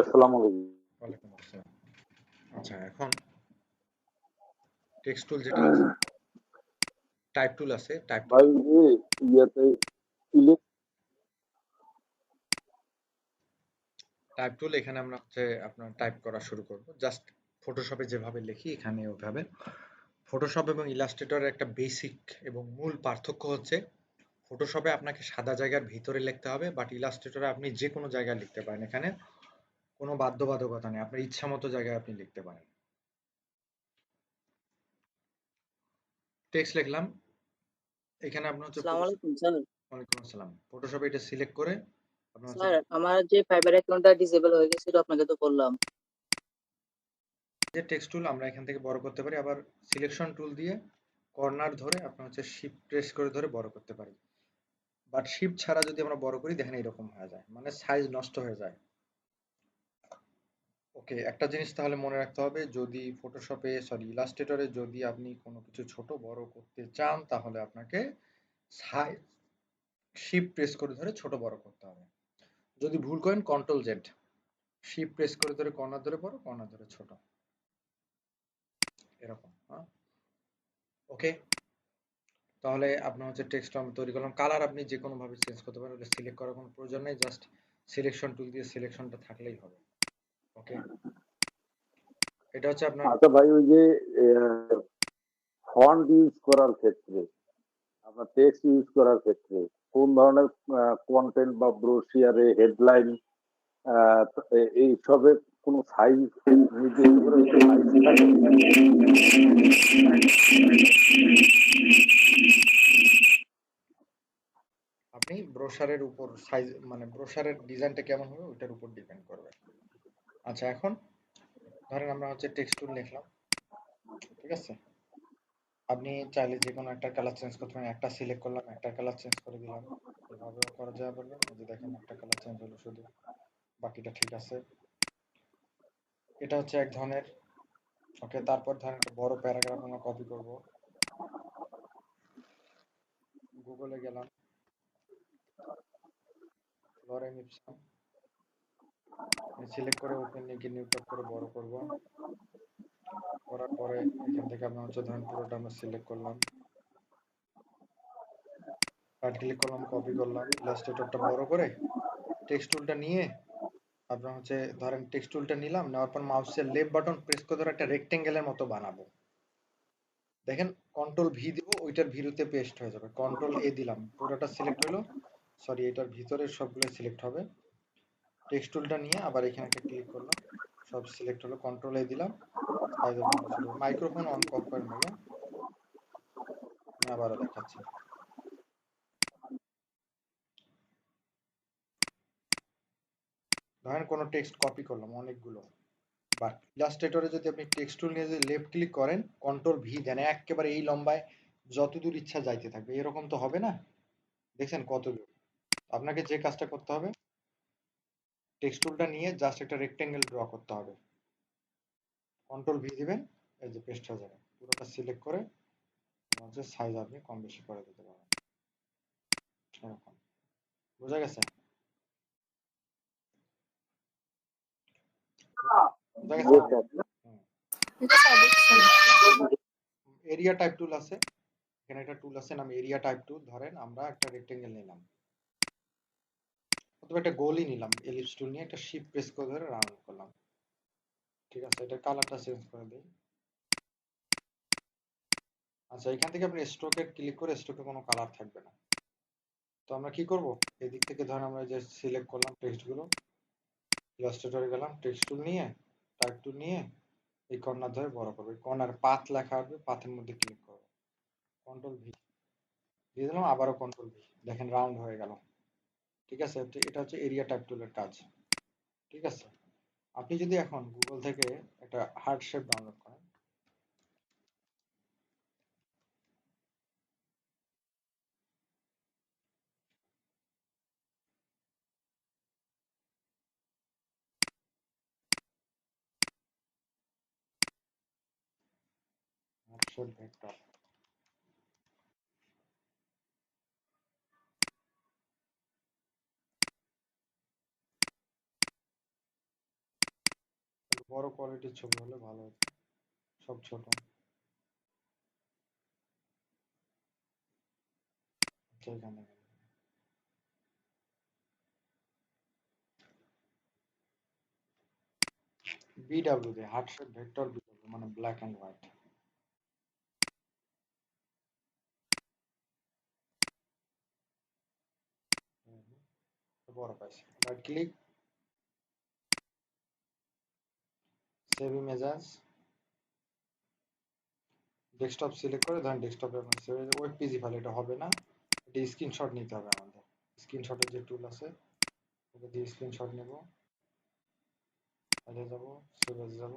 আসসালামু আলাইকুম। ওয়ালাইকুম আসসালাম। আচ্ছা, এখন টেক্সট টুল যেটা আছে, টাইপ টুল আছে, টাইপ টুল ভাই ইয়াতে ইলেক টাইপ টুল এখানে আমরা আপনার টাইপ করা শুরু করব। জাস্ট ফটোশপে যেভাবে লিখি এখানে ওইভাবে। ফটোশপ এবং ইলাস্ট্রেটরের একটা বেসিক এবং মূল পার্থক্য হচ্ছে, ফটোশপে আপনাকে সাদা জায়গার ভিতরে লিখতে হবে, বাট ইলাস্ট্রেটরে আপনি যে কোনো জায়গায় লিখতে পারেন। এখানে কোনো বাধ্যবাধকতা নেই, আপনার ইচ্ছা মতো জায়গায় আপনি লিখতে পারেন। টেক্সট লিখলাম, এখানে আপনার হচ্ছে আসসালামু আলাইকুম স্যার। ওয়ালাইকুম আসসালাম। ফটোশপে এটা সিলেক্ট করে আপনার হচ্ছে স্যার আমার যে ফাইবার অ্যাকাউন্টটা ডিসেবল হয়ে গেছিল আপনাকে তো বললাম। যে টেক্সট টুল আমরা এখান থেকে বড় করতে পারি, আবার সিলেকশন টুল দিয়ে কর্নার ধরে আপনার হচ্ছে শিফট প্রেস করে ধরে বড় করতে পারি। বাট শিফট ছাড়া যদি আমরা বড় করি দেখেন এরকম হয়ে যায়, মানে সাইজ নষ্ট হয়ে যায়। ওকে, একটা জিনিস তাহলে মনে রাখতে হবে, যদি ফটোশপে ইলাস্ট্রেটরে যদি আপনি কোনো কিছু ছোট বড় করতে চান তাহলে আপনাকে সাইজ শিফট প্রেস করে ধরে ছোট বড় করতে হবে। যদি ভুল করেন কন্ট্রোল জেড, শিফট প্রেস করে ধরে কর্নার ধরে বড়, কর্নার ধরে ছোট, এরকম। হ্যাঁ, ওকে। তাহলে আপনার হচ্ছে টেক্সট আমি তৈরি করলাম। কালার আপনি যে কোনো ভাবে চেঞ্জ করতে পারেন, ওটা সিলেক্ট করার কোনো প্রয়োজন নেই, জাস্ট সিলেকশন টুল দিয়ে সিলেকশনটা থাকলেই হবে। ওকে, এটা হচ্ছে আপনার। আচ্ছা ভাই, ওই যে ফন্ট ইউজ করার ক্ষেত্রে, আপনার টেক্সট ইউজ করার ক্ষেত্রে কোন ধরনের কন্টেন্ট বা ব্রোশিয়ারে হেডলাইন এইসবে কোনো সাইজ নির্দিষ্ট করে সাইজ থাকে? আপনি ব্রোশারের উপর সাইজ, মানে ব্রোশারের ডিজাইনটা কেমন হবে ওইটার উপর ডিপেন্ড করবে। আচ্ছা, এখন ধরেন আমরা হচ্ছে টেক্সট টুল লিখলাম, ঠিক আছে। আপনি চাইলে যে কোনো একটা কালার চেঞ্জ করতে পারেন। একটা সিলেক্ট করলাম, একটা কালার চেঞ্জ করে দিলাম, এভাবেও করা যায় বলবেন। এই যে দেখেন একটা কালার চেঞ্জ হলো শুধু, বাকিটা ঠিক আছে। এটা হচ্ছে এক ধরনের। ওকে, তারপর ধরেন একটা বড় প্যারাগ্রাফ আমরা কপি করব। গুগলে গেলাম, লরেম ইপসন সিলেক্ট করে ওপেন লিঙ্কে নিউ ট্যাব করে বড় করব। করার পরে এখান থেকে আমরা হচ্ছে ধরেন পুরোটা আমরা সিলেক্ট করলাম, রাইট ক্লিক করলাম, কপি করলাম, ইলাস্ট্রেটরটা বড় করে টেক্সট টুলটা নিয়ে আপনার হচ্ছে ধরেন টেক্সট টুলটা নিলাম, নেওয়ার পর মাউসের লেফট বাটন প্রেস করে ধরে একটা রেক্টেঙ্গেলের মতো বানাবো। দেখেন কন্ট্রোল ভি দিব, ওইটার ভিতরে পেস্ট হয়ে যাবে। কন্ট্রোল এ দিলাম, পুরোটা সিলেক্ট হলো, এটার ভিতরে সবগুলো সিলেক্ট হবে। টেক্সট টুলটা নিয়ে আবার এখানে একটা ক্লিক করলাম, সব সিলেক্ট হলো, কন্ট্রোল এ দিলাম, সাইজ বানানো শুরু। মাইক্রোফোন অন অফ করেন ভাইয়া, আমি আবারও দেখাচ্ছি। ধরেন কোনো টেক্সট কপি করলাম অনেকগুলো, বাট ইলাস্ট্রেটরে যদি আপনি টেক্সট টুল নিয়ে যদি লেফট ক্লিক করেন, কন্ট্রোল ভি দেন, একেবারে এই লম্বায় যতদূর ইচ্ছা যাইতে থাকবে, এরকম তো হবে না। দেখছেন কত দূর? আপনাকে যে কাজটা করতে হবে, টেক্সট টুলটা নিয়ে জাস্ট একটা রেক্টেঙ্গেল ড্র করতে হবে, কন্ট্রোল ভি দিবেন, এই যে পেস্ট হয়ে যাবে। পুরোটা সিলেক্ট করে হচ্ছে সাইজ আপনি কম বেশি করে দিতে পারবেন, এরকম। বোঝা গেছে? বোঝা গেছে? এরিয়া টাইপ টুল আছে, এখানে একটা টুল আছে নাম এরিয়া টাইপ টুল। ধরেন আমরা একটা রেক্টেঙ্গেল নিলাম, অথবা একটা গোলই নিলাম, এলিপস টুল নিয়ে একটা শিফট প্রেস করে ধরে রাউন্ড করলাম, ঠিক আছে। এটা কালারটা চেঞ্জ করে দিই। আচ্ছা, এখান থেকে আপনি স্ট্রোকে ক্লিক করে স্ট্রোকে কোনো কালার থাকবে না। তো আমরা কি করব, এদিক থেকে ধরেন আমরা যে সিলেক্ট করলাম টেক্সটগুলো, ইলাস্ট্রেটরে গেলাম, টেক্সট টুল নিয়ে টাইপ টুল নিয়ে এই কর্নার ধরে বড় করবো। কর্নার পাথ লেখা আসবে, পাথের মধ্যে ক্লিক করব, কন্ট্রোল ভি দিয়ে দিলাম, আবারও কন্ট্রোল ভি, দেখেন রাউন্ড হয়ে গেল, ঠিক আছে। এটা হচ্ছে এরিয়া টাইপ টুলের কাজ, ঠিক আছে। আপনি যদি এখন গুগল থেকে একটা হার্ট শেপ ডাউনলোড করেন, হার্ট শেপ ভেক্টর, বড় কোয়ালিটির ছবি হলে ভালো হতো, সব ছোট। আচ্ছা, এখানে বিডাব্লিউ দিয়ে হার্ট শেপ ভেক্টর বিডাব্লিউ মানে ব্ল্যাক এন্ড হোয়াইট। বড় পাইছি, right click, save image as, desktop select করে ধরেন ডেস্কটপে আপনার সেভ ওয়েব পিজি ফাইল, এটা হবে না, এটা স্ক্রিনশট নিতে হবে আমাদের। স্ক্রিনশটের যে টুল আছে ওটা দিয়ে স্ক্রিনশট নেব, ফাইলে যাব, সেভ এজ যাব,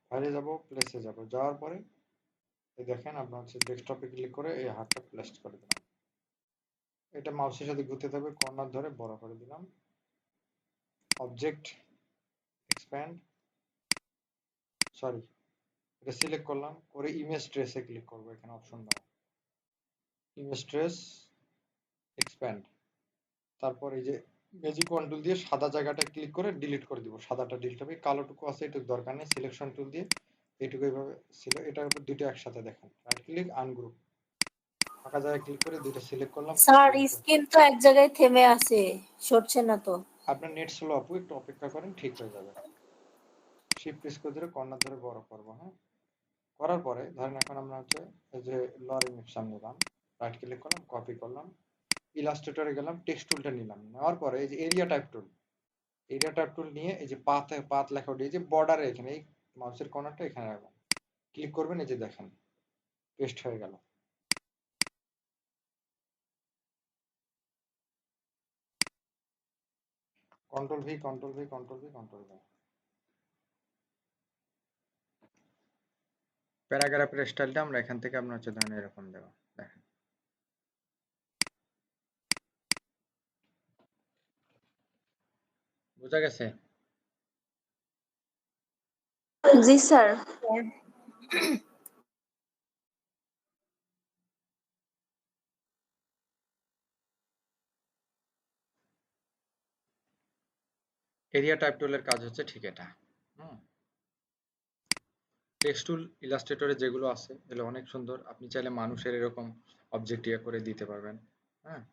ফাইলে যাব, প্লেসে যাব, যাওয়ার পরে এই দেখেন আপনার হচ্ছে ডেস্কটপে ক্লিক করে এই হাতটা প্লেস করে দিলাম। এটা মাউসের সাথে ঘুরতে থাকবে, কর্নার ধরে বড় করে দিলাম, অবজেক্ট এক্সপ্যান্ড, সরি এটা সিলেক্ট করলাম, করে ইমেজ ট্রেসে ক্লিক করব, এখানে অপশন দাও, ইমেজ ট্রেস এক্সপ্যান্ড, তারপর এই যে ম্যাজিক ওয়ান টুল দিয়ে সাদা জায়গাটা ক্লিক করে ডিলিট করে দিব, সাদাটা ডিলিট হবে, কালোটুকু আছে এটুকু দরকার নেই, সিলেকশন টুল দিয়ে এইটুকু এইভাবে ছিল, এটার উপর দুটো একসাথে দেখেন, রাইট ক্লিক আনগ্রুপ, ফাঁকা জায়গায় ক্লিক করে দুটো সিলেক্ট করলাম। স্যার স্ক্রিন তো এক জায়গায় থেমে আছে, সরছে না তো। আপনার নেট স্লো আপু, একটু অপেক্ষা করেন, ঠিক হয়ে যাবে। শিফট প্রেস করে ধরে কর্নার ধরে বড় করবো, হ্যাঁ, করার পরে ধরেন এখন আমরা হচ্ছে এই যে লরিং অপশন নিলাম, রাইট ক্লিক করলাম, কপি করলাম, ইলাস্ট্রেটরে গেলাম, টেক্সট টুলটা নিলাম, নেওয়ার পরে এই যে এরিয়া টাইপ টুল, এরিয়া টাইপ টুল নিয়ে এই যে পাথ লেখা ওঠে, এই যে বর্ডারে এখানে এই মাউসের কর্নারটা এখানে রাখবেন, ক্লিক করবেন, এই যে দেখেন পেস্ট হয়ে গেল। Control V, control V, control V, control V, প্যারাগ্রাফের স্টাইলটা আমরা এখান থেকে আপনার হচ্ছে ধরেন এরকম দেবো, দেখেন বোঝা গেছে? জি স্যার। এরিয়া টাইপ টুলের কাজ হচ্ছে ঠিক এটা। টেক্সট টুল ইলাস্ট্রেটরে যেগুলো আছে এগুলো অনেক সুন্দর, আপনি চাইলে মানুষের এরকম অবজেক্ট ইয়ে করে দিতে পারবেন, হ্যাঁ।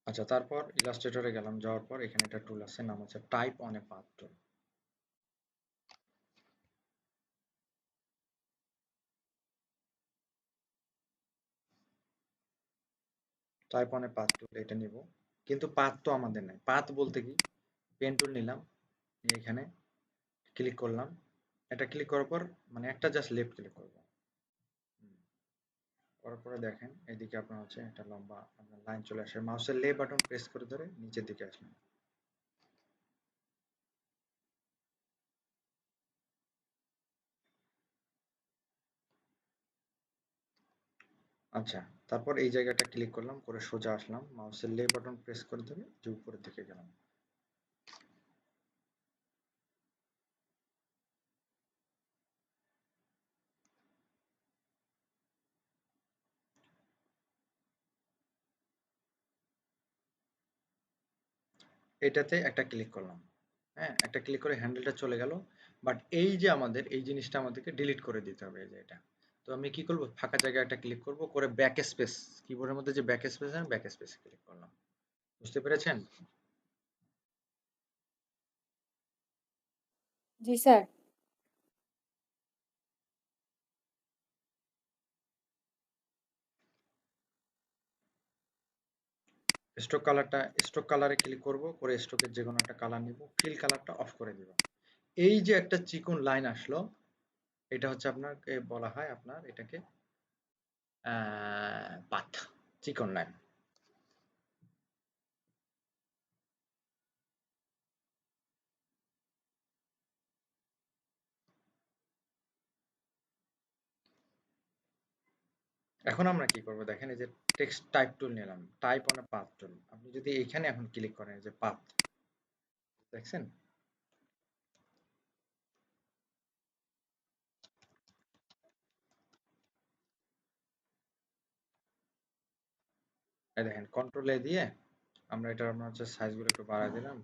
আচ্ছা, তারপর ইলাস্ট্রেটরে গেলাম, যাওয়ার পর এখানে একটা টুল আছে, নাম হচ্ছে type on a path tool. Type on a path টুল এটা নিব, কিন্তু পাথ তো আমাদের নাই, পাথ বলতে কি, পেন টুল নিলাম, এখানে ক্লিক করলাম, এটা ক্লিক করার পর মানে একটা জাস্ট লেফট ক্লিক করব, করার পরে দেখেন এদিকে আপনার হচ্ছে একটা লম্বা আপনার লাইন চলে আসে, মাউসের লে বাটন প্রেস করে ধরে নিচের দিকে আসবেন, আচ্ছা, তারপর এই জায়গাটা ক্লিক করলাম, করে সোজা আসলাম, মাউসের লে বাটন প্রেস করে ধরে যে উপরের দিকে গেলাম, এটাতে একটা ক্লিক করলাম, হ্যাঁ, একটা ক্লিক করে হ্যান্ডেলটা চলে গেল, বাট এই যে আমাদের এই জিনিসটা আমাদেরকে ডিলিট করে দিতে হবে, এই যে এটা। তো আমি কি করব, ফাঁকা জায়গায় একটা ক্লিক করব, করে ব্যাক স্পেস, কিবোর্ডের মধ্যে যে ব্যাক স্পেস আছে ব্যাক স্পেসে ক্লিক করলাম, বুঝতে পেরেছেন? জি স্যার। স্ট্রোক কালারে ক্লিক করব, করে স্ট্রোকের যে কোনো একটা কালার নিব, ফিল কালারটা অফ করে দিব। এই যে একটা চিকন লাইন আসলো, এটা হচ্ছে আপনার বলা হয় আপনার এটাকে পাথ, চিকন লাইন। এখন আমরা কি করব দেখেন, এই যে টেক্সট টাইপ টুল নিলাম, টাইপ অন এ পাথ টুল। আপনি যদি এখানে এখন ক্লিক করেন, এই যে পাথ দেখছেন, এই দেখেন কন্ট্রোল এ দিয়ে আমরা এটা আপনার হচ্ছে সাইজগুলো একটু বাড়ায় দিলাম।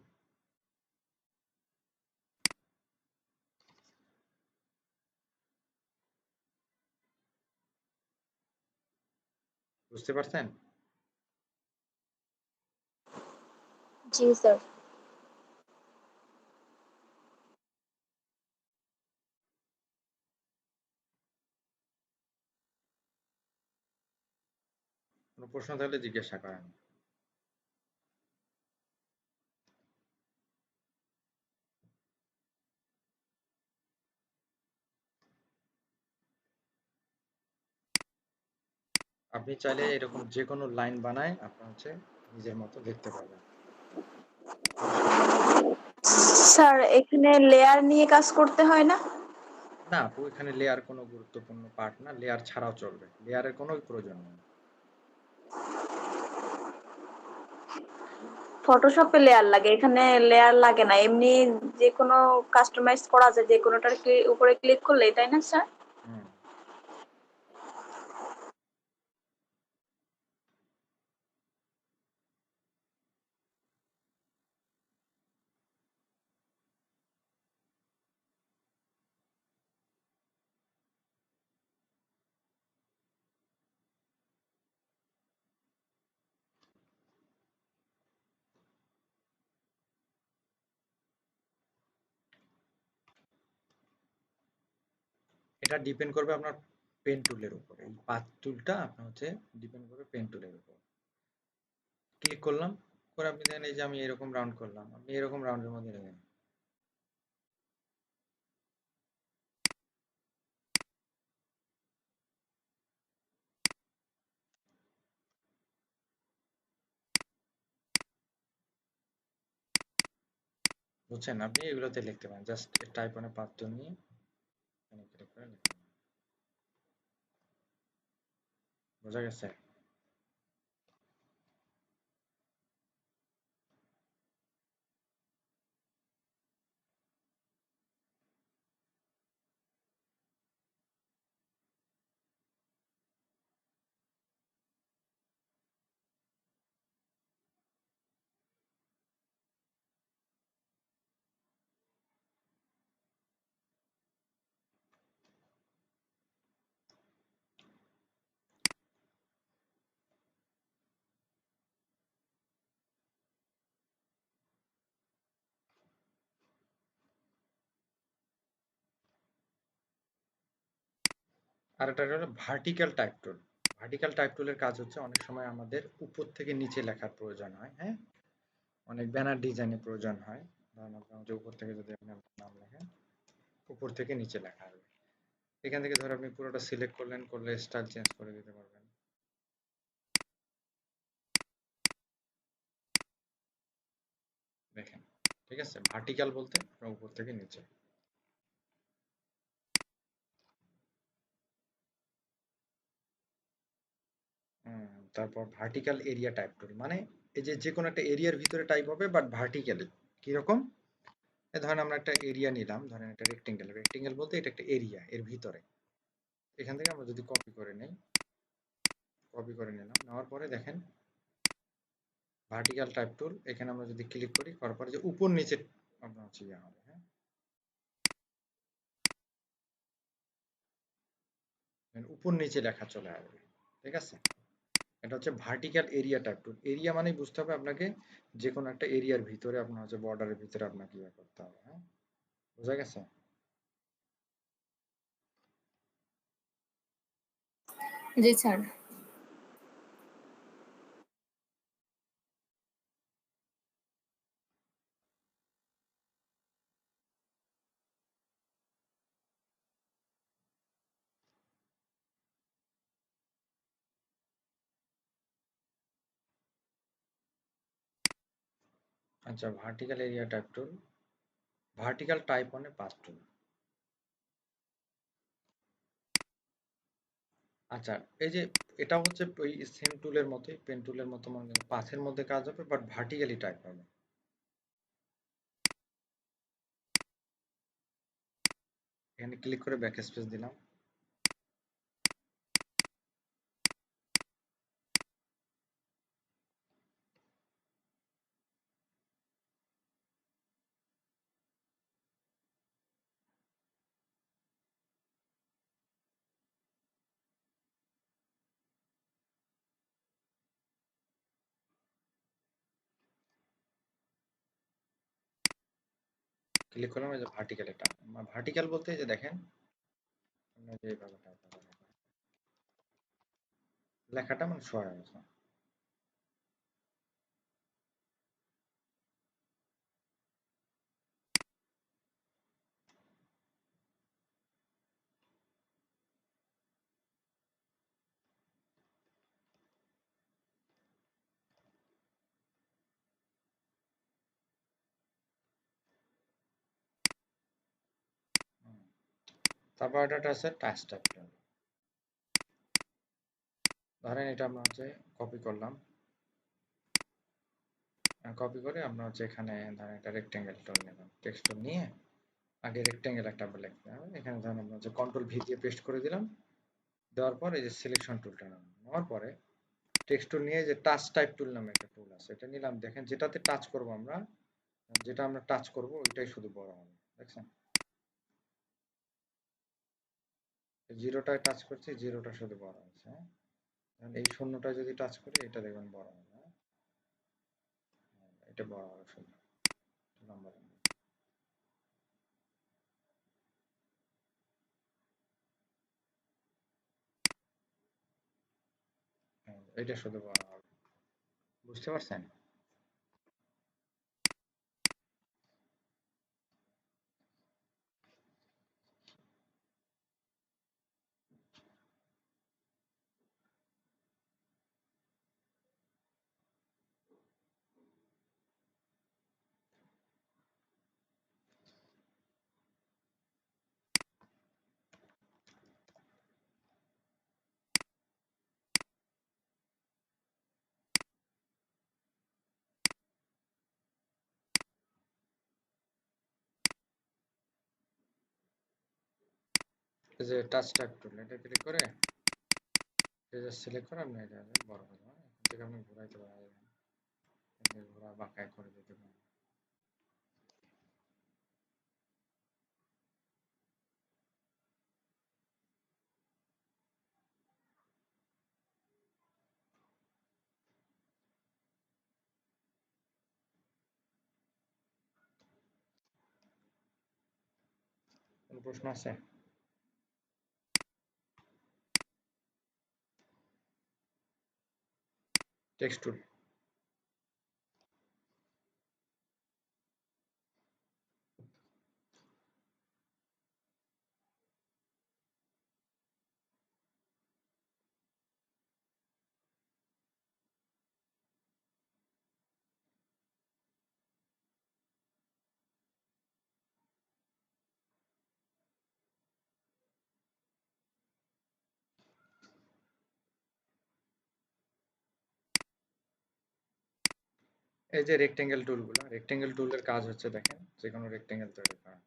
বুঝতে পারছেন? জি স্যার। কোনো প্রশ্ন থাকলে জিজ্ঞাসা করেন। আপনি চাইলে এরকম যে কোনো লাইন বানায় আপনার হচ্ছে নিজের মতো দেখতে পারবেন, সমস্যা নেই। স্যার এখানে লেয়ার নিয়ে কাজ করতে হয় না? না আপু, এখানে লেয়ার কোনো গুরুত্বপূর্ণ পার্ট না, লেয়ার ছাড়াও চলবে, লেয়ারের কোনো প্রয়োজন নেই। ফটোশপে লেয়ার লাগে, এখানে লেয়ার লাগে না, এমনি যে কোনো কাস্টমাইজ করা যায়, যে কোনোটার উপরে ক্লিক করলেই, তাই না স্যার? হুম। এটা ডিপেন্ড করবে আপনার পেন টুলের উপরে, এই পাথ টুলটা আপনার হচ্ছে ডিপেন্ড করবে পেন টুলের উপর। ক্লিক করলাম করে আপনি দেখেন এই যে আমি এরকম রাউন্ড করলাম, আপনি এরকম রাউন্ডের মধ্যে নেবেন। বুঝছেন? আপনি এগুলোতে লিখতে পারেন, just type on a path টুল নিয়ে এখানে ক্লিক করে লিখুন। বোঝা গেছে? আর এটা হলো ভার্টিক্যাল টাইপ টুল। ভার্টিক্যাল টাইপ টুলের কাজ হচ্ছে অনেক সময় আমাদের উপর থেকে নিচে লেখার প্রয়োজন হয়, হ্যাঁ, অনেক ব্যানার ডিজাইনের প্রয়োজন হয়। ধরেন আপনার হচ্ছে উপর থেকে যদি আপনি আপনার নাম লেখেন, উপর থেকে নিচে লেখা হবে। এখান থেকে ধরে আপনি পুরোটা সিলেক্ট করলেন, করলে স্টাইল চেঞ্জ করে দিতে পারবেন। দেখেন, ঠিক আছে? ভার্টিক্যাল বলতে আপনার উপর থেকে নিচে। তারপর ভার্টিক্যাল এরিয়া টাইপ টুল, মানে এই যে যে কোনো একটা এরিয়ার ভিতরে টাইপ হবে বাট ভার্টিক্যালি। কিরকম? ধরেন আমরা একটা এরিয়া নিলাম, ধরেন একটা রেক্টেঙ্গেল, রেক্টেঙ্গেল বলতে এটা একটা এরিয়া, এর ভিতরে এখান থেকে আমরা যদি কপি করে নেই, কপি করে নিলাম, নেওয়ার পরে দেখেন ভার্টিক্যাল টাইপ টুল, এখানে আমরা যদি ক্লিক করি, করার পরে যে উপর নিচে আপনার হচ্ছে ইয়ে হবে, হ্যাঁ, উপর নিচে লেখা চলে আসবে, ঠিক আছে? এটা হচ্ছে ভার্টিক্যাল এরিয়া টাইপ টুল। এরিয়া মানে বুঝতে হবে আপনাকে যে কোনো একটা এরিয়ার ভিতরে আপনার হচ্ছে বর্ডারের ভিতরে আপনাকে ইয়ে করতে হবে, হ্যাঁ, বোঝা গেছে? জি স্যার। আচ্ছা, vertical area type tool, vertical type on a path টুল। আচ্ছা, এই যে এটা হচ্ছে ওই সেম টুলের মতোই, পেন টুলের মতো, মানে পাথের মধ্যে কাজ হবে, বাট ভার্টিক্যালি টাইপ হবে। এখানে ক্লিক করে ব্যাক স্পেস দিলাম। ক্লিক করলাম, এই যে ভার্টিক্যাল, এটা ভার্টিক্যাল বলতে এই যে দেখেন, এই যে এইভাবে type হবে। লেখাটা মানে শোয়া গেছে। হুম। তারপর এটা আছে টাচ টাইপ। ধরেন এটা আমরা হচ্ছে কপি করলাম, কপি করে আমরা হচ্ছে এখানে ধরেন একটা রেক্টেঙ্গেল টুল নিলাম, টেক্সট টুল নিয়ে আগে রেক্টেঙ্গেল একটা লিখতে হবে। এখানে ধরেন আমরা হচ্ছে কন্ট্রোল ভি দিয়ে পেস্ট করে দিলাম। দেওয়ার পর এই যে সিলেকশন টুলটা নিলাম, নেওয়ার পরে টেক্সট টুল নিয়ে যে টাচ টাইপ টুল নামে একটা টুল আছে, এটা নিলাম। দেখেন যেটাতে টাচ করব আমরা, যেটা আমরা টাচ করব ওইটাই শুধু বড় হবে, দেখছেন? জিরোটায় টাচ করছি, জিরোটা শুধু বড় হয়েছে, হ্যাঁ? এই শূন্যটা যদি টাচ করি, এটা দেখবেন বড় হবে, হ্যাঁ? এটা বড় হবে শুধু, লম্বা লম্বা। হ্যাঁ, এটা শুধু বড় হবে। বুঝতে পারছেন? এই যে টাচ টাইপ টুল, এটা ক্লিক করে এটা সিলেক্ট করে আপনি এটা বড় করবেন, হ্যাঁ? এখান থেকে আপনি ঘোরাইতে পারেন, ঘোরা বাঁকায় করে দিতে পারেন। কোনো প্রশ্ন আছে? Text tool. এই যে রেক্টেঙ্গেল টুলগুলো, রেক্টেঙ্গেল টুলের কাজ হচ্ছে দেখেন যে কোনো রেক্টেঙ্গেল তৈরি করা।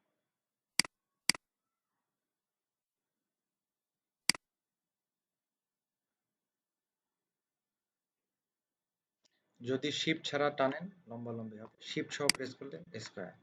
যদি শিফট ছাড়া টানেন লম্বা লম্বি হবে, শিফট সহ প্রেস করলে স্কোয়ার।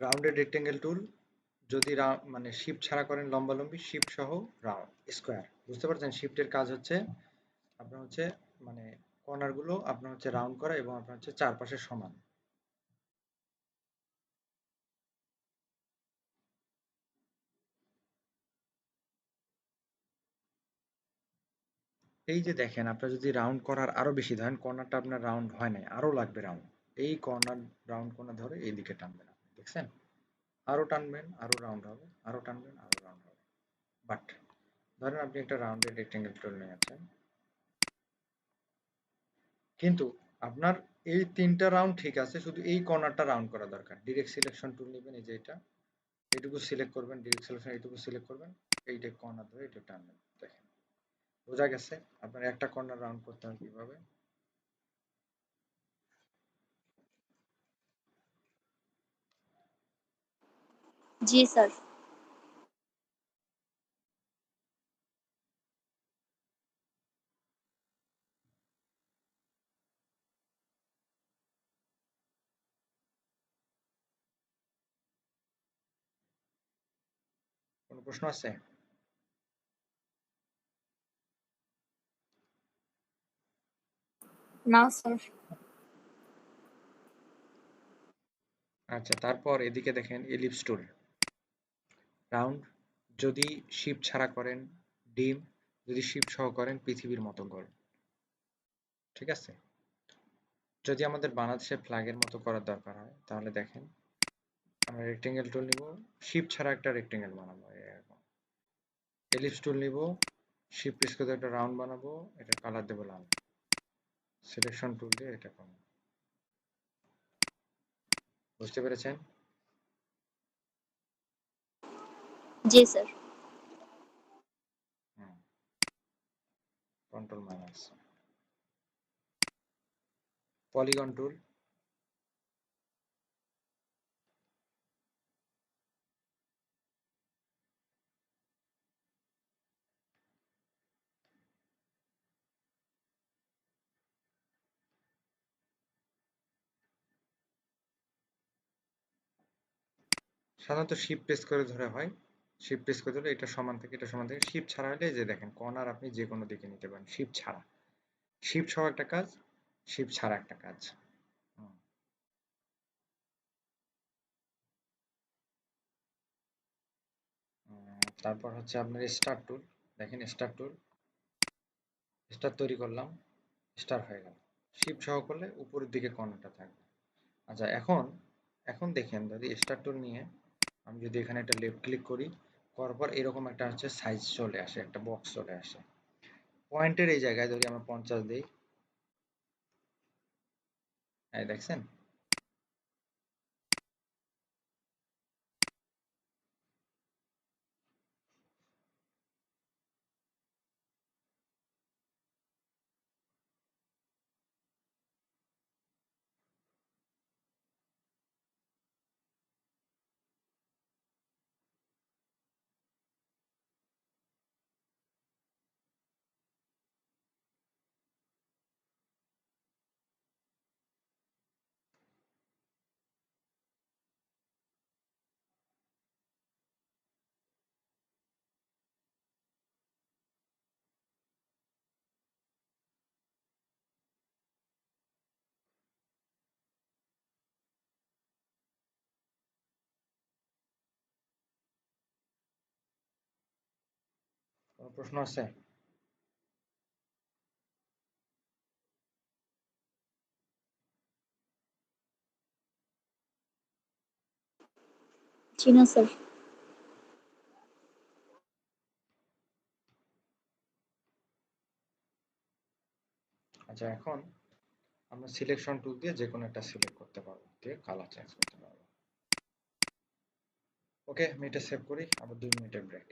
রাউন্ডেড রেক্টেঙ্গেল টুল যদি মানে শিফট ছাড়া করেন লম্বা লম্বি, শিফট সহ রাউন্ড স্কোয়ার। বুঝতে পারছেন? শিফটের কাজ হচ্ছে আপনার হচ্ছে মানে কর্নার গুলো আপনার হচ্ছে রাউন্ড করা এবং আপনার হচ্ছে চারপাশে সমান। এই যে দেখেন, আপনার যদি রাউন্ড করার আরো বেশি, ধরেন কর্নারটা আপনার রাউন্ড হয় নাই, আরো লাগবে রাউন্ড, এই কর্নার রাউন্ড কর্নার ধরে এইদিকে টানবেন আপনি, দেখছেন? আরো টানবেন আরো রাউন্ড হবে, আরো টানবেন আরো রাউন্ড হবে। বাট ধরেন আপনি একটা রাউন্ডের রেক্টেঙ্গেল টুল নিয়েছেন, কিন্তু আপনার এই 3টা রাউন্ড ঠিক আছে, শুধু এই কর্নারটা রাউন্ড করা দরকার। ডিরেক্ট সিলেকশন টুল নেবেন, এই যে এটা, এইটুকু সিলেক্ট করবেন, ডিরেক্ট সিলেকশন এইটুকু সিলেক্ট করবেন, এইটা কর্নার ধরে এটা টানবেন। দেখেন বোঝা গেছে আপনার একটা কর্নার রাউন্ড করতে হবে কিভাবে। জি স্যার। কোনো প্রশ্ন আছে? না স্যার। আচ্ছা, তারপর এদিকে দেখেন এলিপস টুল, রাউন্ড, যদি শিপ ছাড়া করেন ডিম, যদি শিপ সহ করেন পৃথিবীর মতো গোল। ঠিক আছে, যদি আমাদের বাংলাদেশের ফ্ল্যাগের মতো করার দরকার হয় তাহলে দেখেন আমরা রেক্টেঙ্গেল টুল নিব, শিপ ছাড়া একটা রেক্টেঙ্গেল বানাবো এরকম। এলিপস টুল নিব, শিপ প্রেস করে একটা রাউন্ড বানাবো, এটা কালার দেবো লাল। সিলেকশন টুল দিয়ে এটা করব। বুঝতে পেরেছেন? জি sir. Control minus. Polygon tool, সাধারণত শিপ প্রেস করে ধরে হয়, শিপ প্রেস করে ধরে এটা সমান থেকে এটা সমান থেকে, শিপ ছাড়া হলে যে দেখেন কর্নার আপনি যে কোনো দিকে নিতে পারেন শিপ ছাড়া। শিপ সহ একটা কাজ, শিপ ছাড়া একটা কাজ। তারপর হচ্ছে আপনার স্টার টুল, দেখেন স্টার টুল, স্টার তৈরি করলাম, স্টার হয়ে গেল। শিপ সহ করলে উপরের দিকে কর্নারটা থাকবে। আচ্ছা, এখন এখন দেখেন যদি স্টার টুল নিয়ে আমি যদি এখানে একটা লেফট ক্লিক করি, করার পর এরকম একটা হচ্ছে সাইজ চলে আসে, একটা বক্স চলে আসে। পয়েন্টের এই জায়গায় যদি আমরা 50 দিই, এই দেখছেন, কোনো প্রশ্ন আছে? জি না স্যার। আচ্ছা, এখন আমরা সিলেকশন টুল দিয়ে যে কোনো একটা সিলেক্ট করতে পারবো, দিয়ে কালার চেঞ্জ করতে পারবো। ওকে, আমি এটা সেভ করি, আবার 2 মিনিটের ব্রেক।